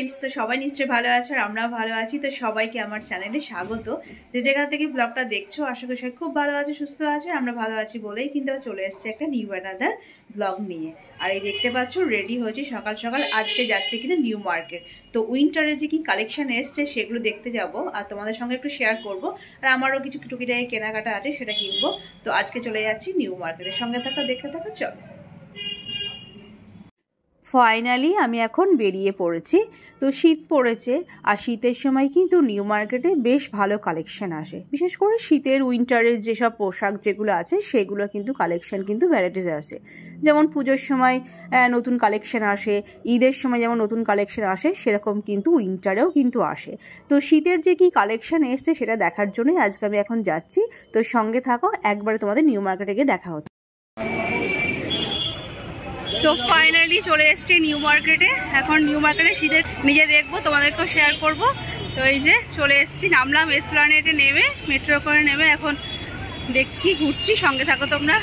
Friends, তো সবাই নিশ্চয়ই ভালো আছে আর আমরাও ভালো আছি। তো সবাইকে আমার চ্যানেলে স্বাগত। যে যেখান থেকে ব্লগটা দেখছো আশা করি সবাই খুব ভালো আছে, সুস্থ আছে। আমরা ভালো আছি বলেই কিন্তু চলে এসেছি একটা নিউ অ্যানাদার ব্লগ নিয়ে। আর এই দেখতে পাচ্ছ রেডি হয়েছি সকাল সকাল। আজকে যাচ্ছে কিন্তু নিউ মার্কেট। তো উইন্টারে যে কি কালেকশন এসছে সেগুলো দেখতে যাব আর তোমাদের সঙ্গে একটু শেয়ার করব। আর আমারও কিছু টুকিটাকি কেনাকাটা আছে, সেটা কিনবো। তো আজকে চলে যাচ্ছি নিউ মার্কেটের সঙ্গে থাকা, দেখতে থাকা, চলো। ফাইনালি আমি এখন বেরিয়ে পড়েছি। তো শীত পড়েছে আর শীতের সময় কিন্তু নিউ মার্কেটে বেশ ভালো কালেকশন আসে। বিশেষ করে শীতের উইন্টারের যেসব পোশাক যেগুলো আছে সেগুলো কিন্তু কালেকশন কিন্তু ভ্যারাইটিস আসে। যেমন পুজোর সময় নতুন কালেকশন আসে, ঈদের সময় যেমন নতুন কালেকশন আসে, সেরকম কিন্তু উইন্টারেও কিন্তু আসে। তো শীতের যে কি কালেকশন এসছে সেটা দেখার জন্যই আজকে আমি এখন যাচ্ছি। তো সঙ্গে থাকো, একবারে তোমাদের নিউ মার্কেটে গিয়ে দেখা হচ্ছে। তো ফাইনালি চলে এসেছি নিউ মার্কেটে। এখন নিউ মার্কেটে শীতের নিজে দেখবো, তোমাদেরকেও শেয়ার করব। তো এই যে চলে এসেছি, নামলাম এসপ্ল্যানেডে নেমে, মেট্রো করে নেমে এখন দেখছি, ঘুরছি, সঙ্গে থাকো তোমরা।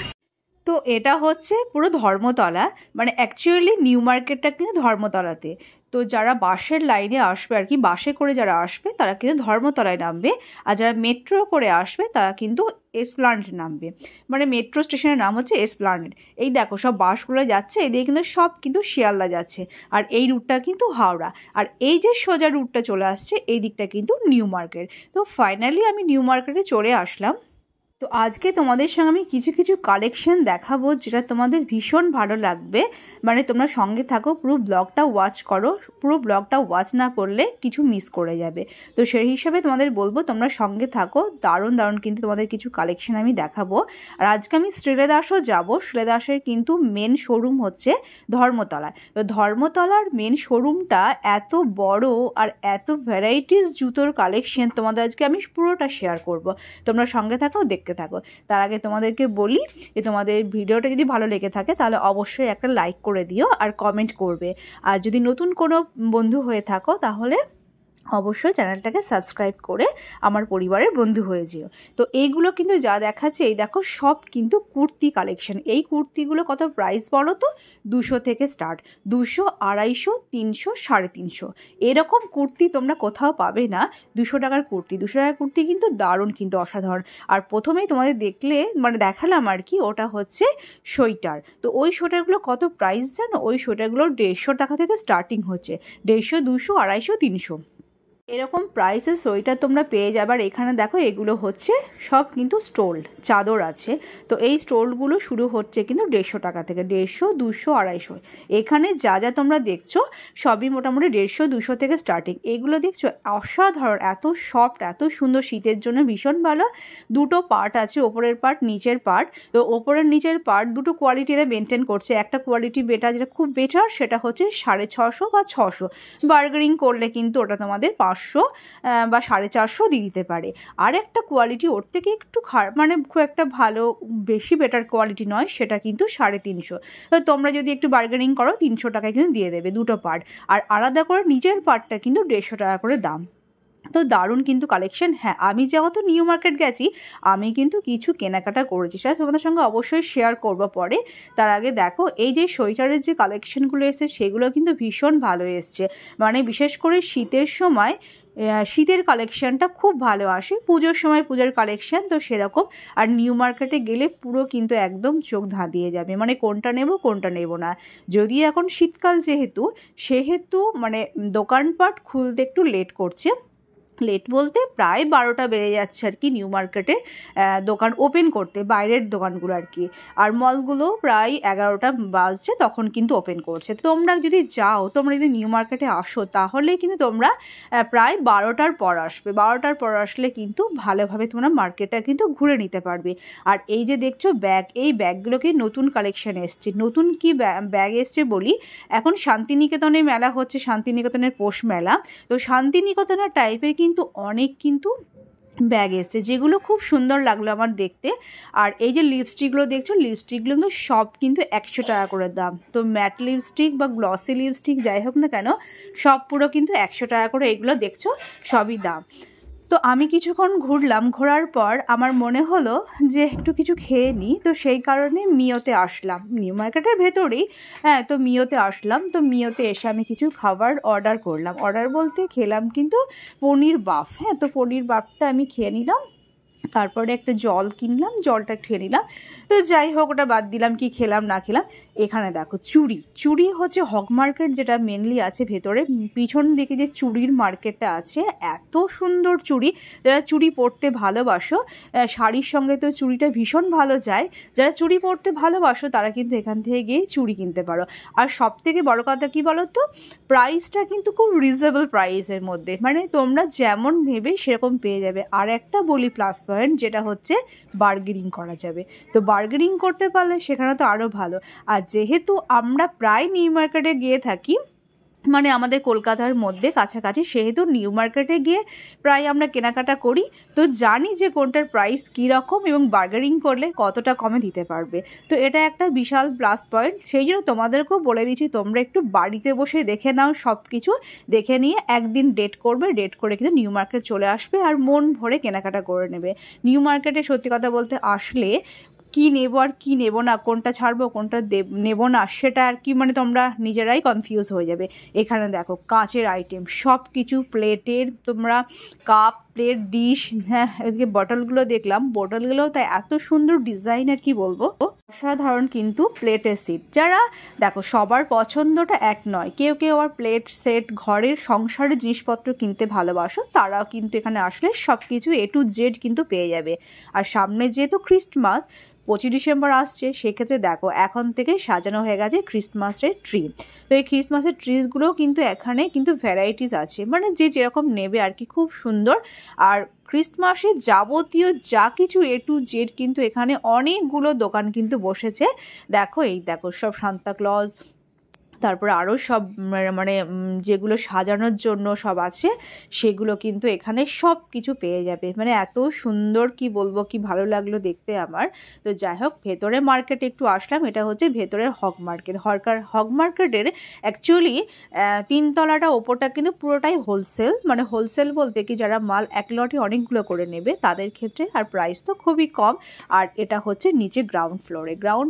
তো এটা হচ্ছে পুরো ধর্মতলা, মানে অ্যাকচুয়ালি নিউ মার্কেটটা কিন্তু ধর্মতলাতে। তো যারা বাসের লাইনে আসবে আর কি, বাসে করে যারা আসবে তারা কিন্তু ধর্মতলায় নামবে, আর যারা মেট্রো করে আসবে তারা কিন্তু এসপ্ল্যানেডে নামবে। মানে মেট্রো স্টেশনের নাম হচ্ছে এসপ্ল্যানেড। এই দেখো সব বাসগুলো যাচ্ছে, এদিকে কিন্তু সব কিন্তু শিয়ালদা যাচ্ছে, আর এই রুটটা কিন্তু হাওড়া। আর এই যে সোজা রুটটা চলে আসছে এই দিকটা কিন্তু নিউ মার্কেট। তো ফাইনালি আমি নিউ মার্কেটে চলে আসলাম। তো আজকে তোমাদের সঙ্গে আমি কিছু কিছু কালেকশন দেখাবো যেটা তোমাদের ভীষণ ভালো লাগবে। মানে তোমরা সঙ্গে থাকো, পুরো ব্লগটা ওয়াচ করো। পুরো ব্লগটা ওয়াচ না করলে কিছু মিস করে যাবে। তো সেই হিসাবে তোমাদের বলবো তোমরা সঙ্গে থাকো, দারুণ দারুণ কিন্তু তোমাদের কিছু কালেকশন আমি দেখাবো। আর আজকে আমি শ্রীলেদাসও যাবো। শ্রীলেদাসের কিন্তু মেন শোরুম হচ্ছে ধর্মতলায়। তো ধর্মতলার মেন শোরুমটা এত বড় আর এত ভ্যারাইটিস জুতোর কালেকশন তোমাদের আজকে আমি পুরোটা শেয়ার করব। তোমরা সঙ্গে থাকো, দেখতে থাকো। তার আগে তোমাদেরকে বলি যে তোমাদের ভিডিওটা যদি ভালো লেগে থাকে তাহলে অবশ্যই একটা লাইক করে দিও আর কমেন্ট করবে। আর যদি নতুন কোনো বন্ধু হয়ে থাকো তাহলে অবশ্যই চ্যানেলটাকে সাবস্ক্রাইব করে আমার পরিবারের বন্ধু হয়ে যেও। তো এইগুলো কিন্তু যা দেখাচ্ছে, এই দেখো সব কিন্তু কুর্তি কালেকশন। এই কুর্তিগুলো কত প্রাইস বলো তো? 200 থেকে স্টার্ট। 200, 250, 300, 350 এরকম কুর্তি তোমরা কোথাও পাবে না। 200 টাকার কুর্তি, 200 টাকার কুর্তি কিন্তু দারুণ, কিন্তু অসাধারণ। আর প্রথমেই তোমাদের মানে দেখালাম আর কি, ওটা হচ্ছে সোয়েটার। তো ওই সোয়েটারগুলো কত প্রাইস জানো? ওই সোয়েটারগুলো 150 টাকা থেকে স্টার্টিং হচ্ছে। 150, 200, 250, 300 এরকম প্রাইসের সোয়েটার তোমরা পেয়ে যাবে। আর এখানে দেখো এগুলো হচ্ছে সব কিন্তু স্টোল চাদর আছে। তো এই স্টোলগুলো শুরু হচ্ছে কিন্তু 150 টাকা থেকে, 150, 200, 250। এখানে যা যা তোমরা দেখছো সবই মোটামুটি 150, 200 থেকে স্টার্টিং। এগুলো দেখছো অসাধারণ, এত সফট, এত সুন্দর, শীতের জন্য ভীষণ ভালো। দুটো পার্ট আছে, ওপরের পার্ট, নিচের পার্ট। তো ওপরের নিচের পার্ট দুটো কোয়ালিটিরা মেনটেন করছে। একটা কোয়ালিটি বেটার, যেটা খুব বেটার, সেটা হচ্ছে 650 বা 600। বার্গেনিং করলে কিন্তু ওটা তোমাদের 500 বা 450 দিয়ে দিতে পারে। আর একটা কোয়ালিটি ওর থেকে একটু মানে খুব একটা ভালো, বেশি বেটার কোয়ালিটি নয়, সেটা কিন্তু 350। তো তোমরা যদি একটু বার্গেনিং করো 300 টাকায় কিন্তু দিয়ে দেবে দুটো পার্ট। আর আলাদা করে নিচের পার্টটা কিন্তু 150 টাকা করে দাম। তো দারুণ কিন্তু কালেকশন। হ্যাঁ, আমি যেহেতু নিউ মার্কেট গেছি, আমি কিন্তু কিছু কেনাকাটা করেছি, সেটা তোমাদের সঙ্গে অবশ্যই শেয়ার করবো পরে। তার আগে দেখো এই যে সোয়েটারের যে কালেকশনগুলো এসছে সেগুলো কিন্তু ভীষণ ভালো এসছে। মানে বিশেষ করে শীতের সময় শীতের কালেকশানটা খুব ভালো আসে। পুজোর সময় পুজোর কালেকশান তো সেরকম। আর নিউ মার্কেটে গেলে পুরো কিন্তু একদম চোখ ধাঁধিয়ে যাবে, মানে কোনটা নেব কোনটা নেব না। যদিও এখন শীতকাল সেহেতু মানে দোকানপাট খুলতে একটু লেট করছে। লেট বলতে প্রায় 12টা বেজে যাচ্ছে আর কি নিউ মার্কেটে দোকান ওপেন করতে, বাইরের দোকানগুলো আর কি। আর মলগুলো প্রায় 11টা বাজছে তখন কিন্তু ওপেন করছে। তোমরা যদি যাও, তোমরা যদি নিউ মার্কেটে আসো তাহলে কিন্তু তোমরা প্রায় 12টার পর আসবে। 12টার পর আসলে কিন্তু ভালোভাবে তোমরা মার্কেটটা কিন্তু ঘুরে নিতে পারবে। আর এই যে দেখছো ব্যাগ, এই ব্যাগগুলোকে নতুন কালেকশন এসছে। নতুন কি ব্যাগ এসছে বলি, এখন শান্তিনিকেতনে মেলা হচ্ছে, শান্তিনিকেতনের পৌষ মেলা। তো শান্তিনিকেতনের টাইপের কিন্তু অনেক কিন্তু ব্যাগ এসছে, যেগুলো খুব সুন্দর লাগলো আমার দেখতে। আর এই যে লিপস্টিকগুলো দেখছো, লিপস্টিকগুলো কিন্তু সব কিন্তু 100 টাকা করে দাম। তো ম্যাট লিপস্টিক বা গ্লসি লিপস্টিক যাই হোক না কেন, সব পুরো কিন্তু 100 টাকা করে। এগুলো দেখছো সবই দাম। তো আমি কিছুক্ষণ ঘুরলাম, ঘোরার পর আমার মনে হলো যে একটু কিছু খেয়ে নিই, তো সেই কারণে মিওতে আসলাম, নিউ মার্কেটের ভেতরেই। হ্যাঁ, তো মিওতে আসলাম, তো মিওতে এসে আমি কিছু খাবার অর্ডার করলাম, অর্ডার বলতে খেলাম কিন্তু পনির বাফ। হ্যাঁ, তো পনির বাফটা আমি খেয়ে নিলাম, তারপরে একটা জল কিনলাম, জলটা খেয়ে নিলাম। তো যাই হোক, ওটা বাদ দিলাম কি খেলাম না খেলাম। এখানে দেখো চুড়ি হচ্ছে হক মার্কেট যেটা মেনলি আছে ভেতরে, পিছন দিকে যে চুড়ির মার্কেটটা আছে, এত সুন্দর চুড়ি। যারা চুড়ি পরতে ভালোবাসো, শাড়ির সঙ্গে তো চুড়িটা ভীষণ ভালো যায়, যারা চুড়ি পরতে ভালোবাসো তারা কিন্তু এখান থেকে গিয়ে চুড়ি কিনতে পারো। আর সব থেকে বড়ো কথা কী বলো তো, প্রাইসটা কিন্তু খুব রিজনেবল প্রাইসের মধ্যে, মানে তোমরা যেমন নেবে সেরকম পেয়ে যাবে। আর একটা বলি প্লাস পয়েন্ট, যেটা হচ্ছে বার্গেনিং করা যাবে। তো বার্গেনিং করতে পারলে সেখানে তো আরও ভালো। আর যেহেতু আমরা প্রায় নিউ মার্কেটে গিয়ে থাকি, মানে আমাদের কলকাতার মধ্যে কাছাকাছি, সেহেতু নিউ মার্কেটে গিয়ে প্রায় আমরা কেনাকাটা করি, তো জানি যে কোনটার প্রাইস কীরকম এবং বার্গেনিং করলে কতটা কমে দিতে পারবে। তো এটা একটা বিশাল প্লাস পয়েন্ট, সেই জন্য তোমাদেরকেও বলে দিচ্ছি তোমরা একটু বাড়িতে বসে দেখে নাও, সব কিছু দেখে নিয়ে একদিন ডেট করবে, ডেট করে কিন্তু নিউ মার্কেট চলে আসবে আর মন ভরে কেনাকাটা করে নেবে। নিউ মার্কেটে সত্যি কথা বলতে আসলে কি নেব আর কি নেব না, কোনটা ছাড়বো কোনটা নেব না, সেটা আর কি মানে তোমরা নিজেরাই কনফিউজ হয়ে যাবে। এখানে দেখো কাঁচের আইটেম সব কিছু, প্লেটের তোমরা কাপ প্লেট ডিশ, হ্যাঁ এদিকে বটলগুলো দেখলাম, বটলগুলো তাই এত সুন্দর ডিজাইন, আর কি বলবো, অসাধারণ কিন্তু প্লেটের সেট। যারা দেখো সবার পছন্দটা এক নয়, কেউ কেউ আবার প্লেট সেট ঘরের সংসারের জিনিসপত্র কিনতে ভালোবাসো, তারাও কিন্তু এখানে আসলে সব কিছু A to Z কিন্তু পেয়ে যাবে। আর সামনে যেহেতু ক্রিসমাস 25 ডিসেম্বর আসছে, সেক্ষেত্রে দেখো এখন থেকে সাজানো হয়ে গেছে ক্রিসমাসের ট্রি। তো এই ক্রিসমাসের ট্রিজগুলোও কিন্তু এখানে কিন্তু ভ্যারাইটিস আছে, মানে যে যেরকম নেবে আর কি, খুব সুন্দর। আর ক্রিসমাসে যাবতীয় যা কিছু A to Z কিন্তু এখানে অনেকগুলো দোকান কিন্তু বসেছে। দেখো এই দেখো সব সান্তা ক্লজ, তারপরে আরও সব মানে যেগুলো সাজানোর জন্য সব আছে, সেগুলো কিন্তু এখানে সব কিছু পেয়ে যাবে। মানে এত সুন্দর, কি বলবো, কি ভালো লাগলো দেখতে আমার। তো যাই হোক, ভেতরে মার্কেটে একটু আসলাম, এটা হচ্ছে ভেতরের হক মার্কেট। হক মার্কেটের অ্যাকচুয়ালি 3 তলাটা ওপরটা কিন্তু পুরোটাই হোলসেল, মানে হোলসেল বলতে কি যারা মাল এক লটে অনেকগুলো করে নেবে তাদের ক্ষেত্রে, আর প্রাইস তো খুবই কম। আর এটা হচ্ছে নিচে গ্রাউন্ড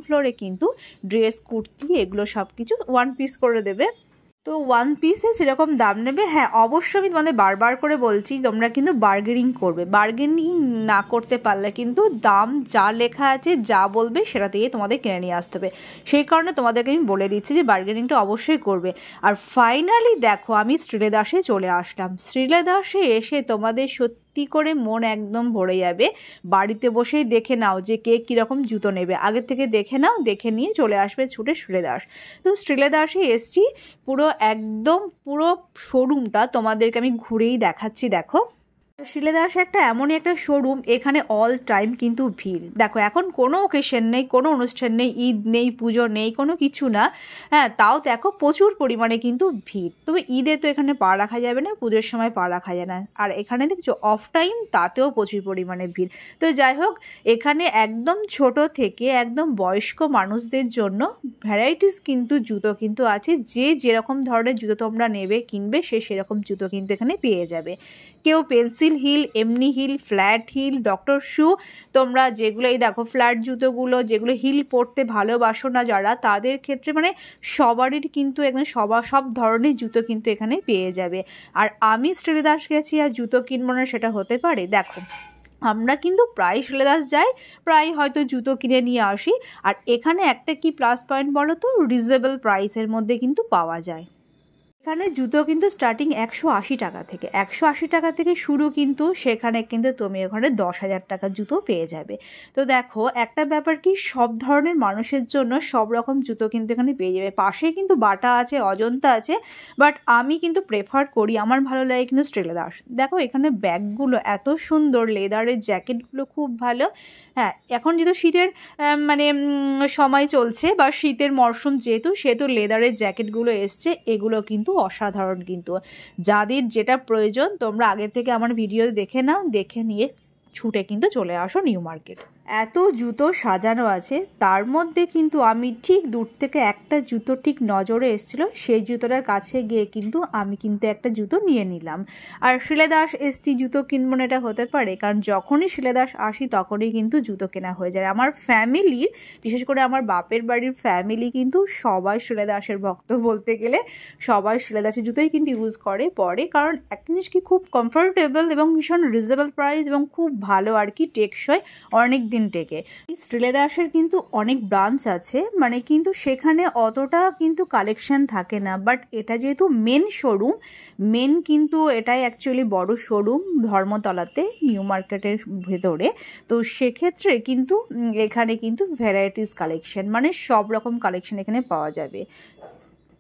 ফ্লোরে কিন্তু ড্রেস, কুর্তি এগুলো সব কিছু 1 পিস করে দেবে। তো 1 পিসে সেরকম দাম নেবে। হ্যাঁ অবশ্যই আমি তোমাদের বারবার করে বলছি, তোমরা কিন্তু বার্গেনিং করবে, বার্গেনিং না করতে পারলে কিন্তু দাম যা লেখা আছে যা বলবে সেটা দিয়ে তোমাদের কিনে নিয়ে আসতে হবে। সেই কারণে তোমাদেরকে আমি বলে দিচ্ছি যে বার্গেনিংটা অবশ্যই করবে। আর ফাইনালি দেখো আমি শ্রীলেদার্সে চলে আসলাম। শ্রীলেদার্সে এসে তোমাদের সত্যি করে মন একদম ভরে যাবে। বাড়িতে বসেই দেখে নাও যে কে কীরকম জুতো নেবে, আগের থেকে দেখে নাও, দেখে নিয়ে চলে আসবে ছুটে শ্রীলেদার্স। তো শ্রীলেদার্সে এসছি, পুরো একদম পুরো শোরুমটা তোমাদেরকে আমি ঘুরেই দেখাচ্ছি। দেখো শ্রীলেদার্স একটা এমনই একটা শোরুম, এখানে অল টাইম কিন্তু ভিড়। দেখো এখন কোনো ওকেশন নেই, কোনো অনুষ্ঠান নেই, ঈদ নেই, পুজো নেই, কোনো কিছু না, হ্যাঁ তাও দেখো প্রচুর পরিমাণে কিন্তু ভিড়। তবে ঈদে তো এখানে পা রাখা যাবে না, পুজোর সময় পা রাখা যায় না। আর এখানে দেখছো অফ টাইম, তাতেও প্রচুর পরিমাণে ভিড়। তো যাই হোক, এখানে একদম ছোট থেকে একদম বয়স্ক মানুষদের জন্য ভ্যারাইটিস কিন্তু জুতো কিন্তু আছে, যে যেরকম ধরনের জুতো তোমরা নেবে কিনবে সে সেরকম জুতো কিন্তু এখানে পেয়ে যাবে। কেউ পেন্সিল হিল, এমনি heel, flat heel, doctor shoe, তোমরা যেগুলো এই দেখো ফ্ল্যাট জুতোগুলো যেগুলো হিল পরতে ভালোবাসো না যারা, তাদের ক্ষেত্রে মানে সবারই কিন্তু একদম সব ধরনের জুতো কিন্তু এখানে পেয়ে যাবে। আর আমি শ্রীলেদার্স গেছি আর জুতো কিনবো না সেটা হতে পারে? দেখো আমরা কিন্তু প্রায় শ্রীলেদার্স যাই, প্রায় হয়তো জুতো কিনে নিয়ে আসি। আর এখানে একটা কি প্লাস পয়েন্ট বলো তো, রিজনেবল প্রাইসের মধ্যে কিন্তু পাওয়া যায়। এখানে জুতো কিন্তু স্টার্টিং 180 টাকা থেকে, 180 টাকা থেকে শুরু, কিন্তু সেখানে কিন্তু তুমি ওখানে 10,000 টাকার জুতো পেয়ে যাবে। তো দেখো একটা ব্যাপার কি, সব ধরনের মানুষের জন্য সব রকম জুতো কিন্তু এখানে পেয়ে যাবে। পাশে কিন্তু বাটা আছে, অজন্তা আছে, বাট আমি কিন্তু প্রেফার করি, আমার ভালো লাগে কিন্তু শ্রীলেদার্স। দেখো এখানে ব্যাগগুলো এত সুন্দর, লেদারের জ্যাকেটগুলো খুব ভালো। হ্যাঁ এখন যেহেতু শীতের মানে সময় চলছে বা শীতের মরশুম সেহেতু লেদারের জ্যাকেটগুলো এসছে, এগুলো কিন্তু অসাধারণ। কিন্তু যাদের যেটা প্রয়োজন তোমরা আগে থেকে আমার ভিডিও দেখে নাও, দেখে নিয়ে ছুটে কিন্তু চলে আসো নিউ মার্কেট। এত জুতো সাজানো আছে, তার মধ্যে কিন্তু আমি ঠিক দূর থেকে একটা জুতো ঠিক নজরে এসেছিলো, সেই জুতোটার কাছে গিয়ে কিন্তু আমি একটা জুতো নিয়ে নিলাম। আর শিলেদাস এসটি জুতো কিনবো না এটা হতে পারে, কারণ যখনই শিলেদাস আসি তখনই কিন্তু জুতো কেনা হয়ে যায়। আমার ফ্যামিলির, বিশেষ করে আমার বাপের বাড়ির ফ্যামিলি কিন্তু সবাই শিলেদাসের ভক্ত বলতে গেলে। সবাই শিলেদাসের জুতোই কিন্তু ইউজ করে পরে, কারণ একটা জিনিস কি খুব কমফোর্টেবল এবং ভীষণ রিজনেবল প্রাইস এবং খুব ভালো আর কি, টেকসই, অনেক দিন টেকে। শিলেদাসের কিন্তু অনেক ব্রাঞ্চ আছে, মানে কিন্তু সেখানে অতটা কিন্তু কালেকশন থাকে না, বাট এটা যেহেতু মেন শোরুম, কিন্তু এটাই অ্যাকচুয়ালি বড় শোরুম ধর্মতলাতে, নিউ মার্কেটের ভেতরে। তো সেক্ষেত্রে কিন্তু এখানে কিন্তু ভ্যারাইটিস কালেকশন, মানে সব রকম কালেকশন এখানে পাওয়া যাবে।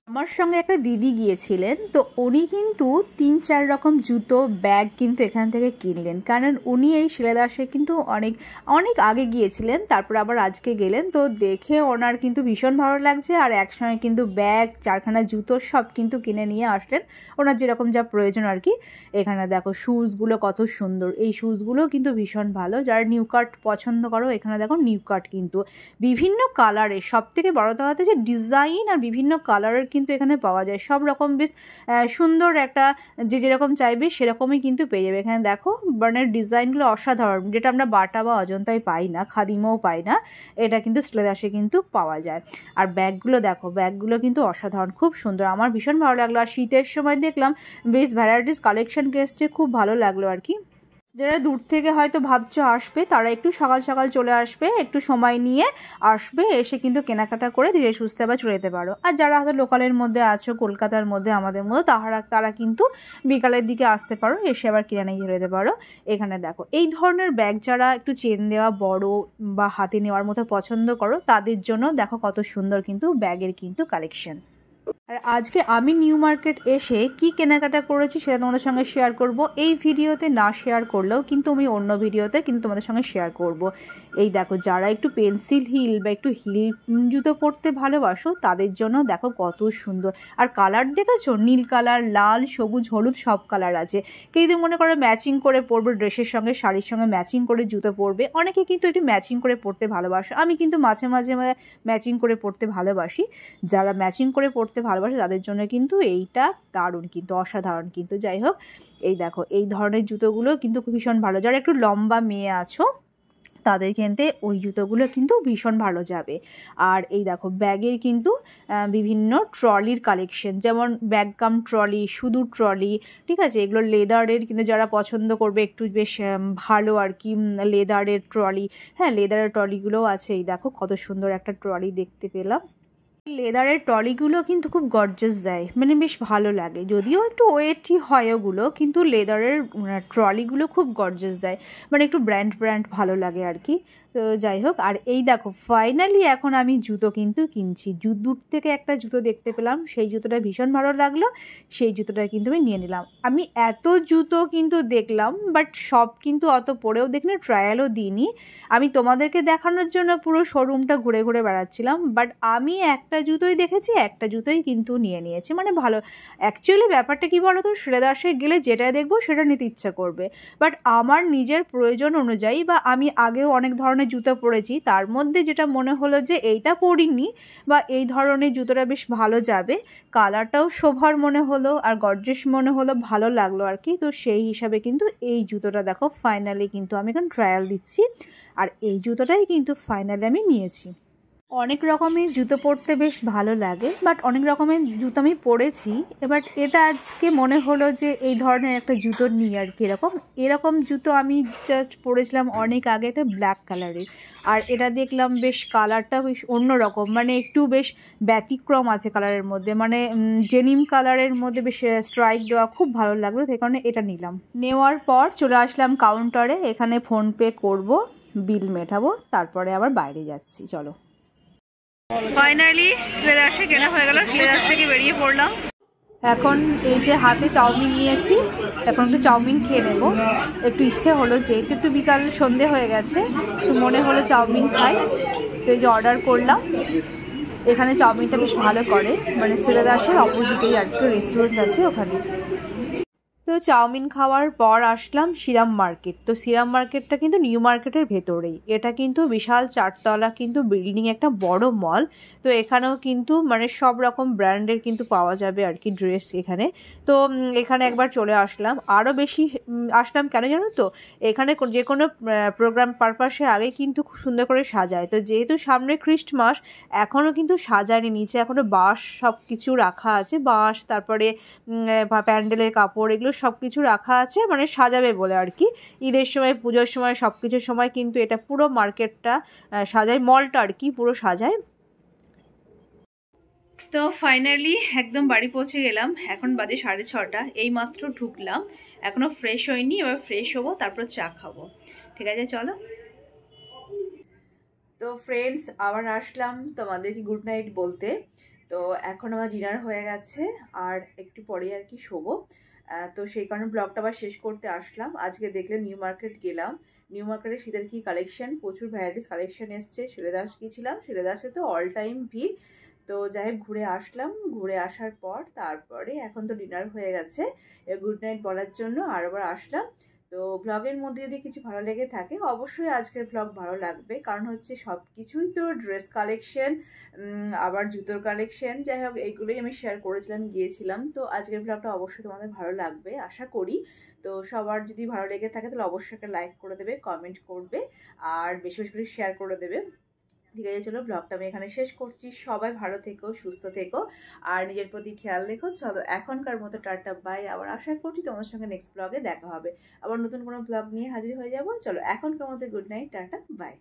আমার সঙ্গে একটা দিদি গিয়েছিলেন, তো উনি কিন্তু 3-4 রকম জুতো ব্যাগ কিন্তু এখান থেকে কিনলেন, কারণ উনি এই শিলেদাসে কিন্তু অনেক আগে গিয়েছিলেন, তারপর আবার আজকে গেলেন। তো দেখে ওনার কিন্তু ভীষণ ভালো লাগছে, আর একসঙ্গে কিন্তু ব্যাগ, 4খানা জুতো সব কিন্তু কিনে নিয়ে আসলেন, ওনার যেরকম যা প্রয়োজন আর কি। এখানে দেখো শ্যুজগুলো কত সুন্দর, এই শ্যুজগুলো কিন্তু ভীষণ ভালো। যারা নিউ কাট পছন্দ করো, এখানে দেখো নিউ কাট কিন্তু বিভিন্ন কালারের, সব থেকে বড় কথা হচ্ছে যে ডিজাইন আর বিভিন্ন কালারের কিন্তু এখানে পাওয়া যায়। সব রকম বেশ সুন্দর, একটা যে যেরকম চাইবে সেরকমই কিন্তু পেয়ে যাবে। এখানে দেখো মানে ডিজাইনগুলো অসাধারণ, যেটা আমরা বাটা বা অজন্তায় পাই না, খাদিমেও পাই না, এটা কিন্তু শিলেদাসে কিন্তু পাওয়া যায়। আর ব্যাগগুলো দেখো, ব্যাগগুলো কিন্তু অসাধারণ, খুব সুন্দর, আমার ভীষণ ভালো লাগলো। আর শীতের সময় দেখলাম বেশ ভ্যারাইটিস কালেকশন এসছে, খুব ভালো লাগলো আর কি। যারা দূর থেকে হয়তো ভাবছো আসবে, তারা একটু সকাল সকাল চলে আসবে, একটু সময় নিয়ে আসবে, এসে কিন্তু কেনাকাটা করে ধীরে সুস্থে আবার চলে যেতে পারো। আর যারা হয়তো লোকালের মধ্যে আছো, কলকাতার মধ্যে আমাদের মধ্যে, তারা কিন্তু বিকালের দিকে আসতে পারো, এসে আবার কিনে নিয়ে চলে যেতে পারো। এখানে দেখো এই ধরনের ব্যাগ যারা একটু চেন দেওয়া, বড় বা হাতে নেওয়ার মতো পছন্দ করো, তাদের জন্য দেখো কত সুন্দর কিন্তু ব্যাগের কিন্তু কালেকশন। আর আজকে আমি নিউ মার্কেট এসে কি কেনাকাটা করেছি সেটা তোমাদের সঙ্গে শেয়ার করব। এই ভিডিওতে না শেয়ার করলেও কিন্তু আমি অন্য ভিডিওতে কিন্তু তোমাদের সঙ্গে শেয়ার করব। এই দেখো, যারা একটু পেন্সিল হিল বা একটু হিল জুতো পরতে ভালোবাসো, তাদের জন্য দেখো কত সুন্দর। আর কালার দেখেছো, নীল কালার, লাল, সবুজ, হলুদ সব কালার আছে। কেউ যদি মনে করো ম্যাচিং করে পরবে, ড্রেসের সঙ্গে শাড়ির সঙ্গে ম্যাচিং করে জুতো পরবে, অনেকে কিন্তু একটু ম্যাচিং করে পরতে ভালোবাসো। আমি কিন্তু মাঝে মাঝে ম্যাচিং করে পরতে ভালোবাসি। যারা ম্যাচিং করে পরতে ভালোবাসে তাদের জন্য কিন্তু এইটা দারুণ, কিন্তু অসাধারণ কিন্তু। যাই হোক, এই দেখো এই ধরনের জুতোগুলো কিন্তু ভীষণ ভালো। যারা একটু লম্বা মেয়ে আছো, তাদের কিনতে ওই জুতোগুলো কিন্তু ভীষণ ভালো যাবে। আর এই দেখো ব্যাগের কিন্তু বিভিন্ন ট্রলির কালেকশন, যেমন ব্যাগ কাম ট্রলি, শুধু ট্রলি, ঠিক আছে, এগুলো লেদারের কিন্তু যারা পছন্দ করবে একটু বেশ ভালো আর কি, লেদারের ট্রলি, হ্যাঁ লেদারের ট্রলিগুলোও আছে। এই দেখো কত সুন্দর একটা ট্রলি দেখতে পেলাম। লেদারের ট্রলিগুলো কিন্তু খুব গর্জাস দেয়, মানে বেশ ভালো লাগে, যদিও একটু ওয়েটই হয় ওগুলো, কিন্তু লেদারের ট্রলিগুলো খুব গর্জাস দেয়, মানে একটু ব্র্যান্ড ভালো লাগে আর কি। তো যাই হোক, আর এই দেখো ফাইনালি এখন আমি জুতো কিন্তু কিনছি। দূর থেকে একটা জুতো দেখতে পেলাম, সেই জুতোটা ভীষণ ভালো লাগলো, সেই জুতোটা কিন্তু আমি নিয়ে নিলাম। আমি এত জুতো কিন্তু দেখলাম, বাট সব কিন্তু অত পরেও দেখিনি, ট্রায়ালও দিইনি। আমি তোমাদেরকে দেখানোর জন্য পুরো শোরুমটা ঘুরে ঘুরে বেড়াচ্ছিলাম, বাট আমি একটা জুতোই দেখেছি, একটা জুতোই কিন্তু নিয়ে নিয়েছি, মানে ভালো। অ্যাকচুয়ালি ব্যাপারটা কি বলো তো, শিলেদাসে গেলে যেটা দেখবো সেটা নিতে ইচ্ছা করবে, বাট আমার নিজের প্রয়োজন অনুযায়ী, বা আমি আগেও অনেক ধরনের জুতো পরেছি, তার মধ্যে যেটা মনে হলো যে এইটা পরিনি বা এই ধরনের জুতোটা বেশ ভালো যাবে, কালারটাও শোভার মনে হলো আর গর্জিয়াস মনে হলো, ভালো লাগলো আর কি। তো সেই হিসাবে কিন্তু এই জুতোটা দেখো ফাইনালি কিন্তু আমি এখন ট্রায়াল দিচ্ছি, আর এই জুতোটাই কিন্তু ফাইনালি আমি নিয়েছি। অনেক রকমের জুতো পরতে বেশ ভালো লাগে, বাট অনেক রকমের জুতো আমি পরেছি, এবার এটা আজকে মনে হলো যে এই ধরনের একটা জুতো নিই আর কি। এরকম জুতো আমি জাস্ট পরেছিলাম অনেক আগে, একটা ব্ল্যাক কালারের, আর এটা দেখলাম বেশ কালারটা বেশ অন্যরকম, মানে একটু বেশ ব্যতিক্রম আছে কালারের মধ্যে, মানে ডেনিম কালারের মধ্যে বেশ স্ট্রাইক দেওয়া, খুব ভালো লাগলো, সেই কারণে এটা নিলাম। নেওয়ার পর চলে আসলাম কাউন্টারে, এখানে ফোনপে করব, বিল মেটাবো, তারপরে আবার বাইরে যাচ্ছি। চলো, ফাইনালি শিলেদাসে কেনা হয়ে গেল, শিলেদাস থেকে বেরিয়ে পড়লাম। এখন এই যে হাতে চাউমিন নিয়েছি, এখন একটু চাউমিন খেয়ে নেব। একটু ইচ্ছে হলো, যেহেতু একটু বিকাল সন্ধে হয়ে গেছে, একটু মনে হলো চাউমিন খাই, তো এই যে অর্ডার করলাম। এখানে চাউমিনটা বেশ ভালো করে, মানে শিলেদাসের অপোজিটেই আর কি রেস্টুরেন্ট আছে ওখানে। তো চাউমিন খাওয়ার পর আসলাম শ্রীরাম মার্কেট। তো শ্রীরাম মার্কেটটা কিন্তু নিউ মার্কেটের ভেতরেই, এটা কিন্তু বিশাল 4 তলা কিন্তু বিল্ডিং, একটা বড় মল। তো এখানেও কিন্তু মানে সব রকম ব্র্যান্ডের কিন্তু পাওয়া যাবে আর কি ড্রেস এখানে। তো এখানে একবার চলে আসলাম, আরও বেশি আসলাম কেন জানো তো, এখানে যে কোনো প্রোগ্রাম পারপাসে আগে কিন্তু খুব সুন্দর করে সাজায়। তো যেহেতু সামনে খ্রিস্টমাস, এখনও কিন্তু সাজায়নি, নিচে এখনও বাঁশ সব কিছু রাখা আছে, বাঁশ তারপরে প্যান্ডেলের কাপড় এগুলো সব কিছু রাখা আছে, মানে সাজাবে বলে আর কি। ঈদের সময়, পুজোর সময়, সব কিছুর সময় কিন্তু এটা পুরো মার্কেটটা সাজায়, মলটা আর কি পুরো সাজায়। তো ফাইনালি একদম বাড়ি পৌঁছে গেলাম, এখন বাজে 6:30, এই মাত্র ঢুকলাম, এখনও ফ্রেশ হয়নি, এবার ফ্রেশ হবো তারপর চা খাবো। ঠিক আছে চলো। তো ফ্রেন্ডস, আবার আসলাম তোমাদেরকে গুড নাইট বলতে। তো এখন আমার ডিনার হয়ে গেছে, আর একটু পরে আর কি শোবো। তো সেই কারণে ব্লগটা আবার শেষ করতে আসলাম। আজকে দেখলে নিউ মার্কেট গেলাম, নিউ মার্কেটে শীতের কি কালেকশন, প্রচুর ভ্যারাইটিস কালেকশন এসছে। শিলেদাস গিয়েছিলাম, শিলেদাসে তো অল টাইম ভিড়। তো যাই হোক ঘুরে আসলাম, ঘুরে আসার পর তারপরে এখন তো ডিনার হয়ে গেছে, গুড নাইট বলার জন্য আরবার আসলাম। তো ব্লগের মধ্যে যদি কিছু ভালো লেগে থাকে, অবশ্যই আজকের ব্লগ ভালো লাগবে, কারণ হচ্ছে সব কিছুই তো ড্রেস কালেকশন, আবার জুতোর কালেকশন, যাই হোক এইগুলোই আমি শেয়ার করেছিলাম, গিয়েছিলাম। তো আজকের ব্লগটা অবশ্যই তোমাদের ভালো লাগবে আশা করি। তো সবার যদি ভালো লেগে থাকে তাহলে অবশ্যই একটা লাইক করে দেবে, কমেন্ট করবে, আর বেশি বেশি করে শেয়ার করে দেবে। ঠিক আছে চলো, ব্লগটা আমি এখানে শেষ করছি। সবাই ভালো থেকো, সুস্থ থেকো, আর নিজের প্রতি খেয়াল রেখো। চলো এখনকার মতো টাটা বাই। আবার আশা করছি তোমাদের সঙ্গে নেক্সট ব্লগে দেখা হবে, আবার নতুন কোনো ব্লগ নিয়ে হাজির হয়ে যাব। চলো এখনকার মতো গুড নাইট, টাটা বাই।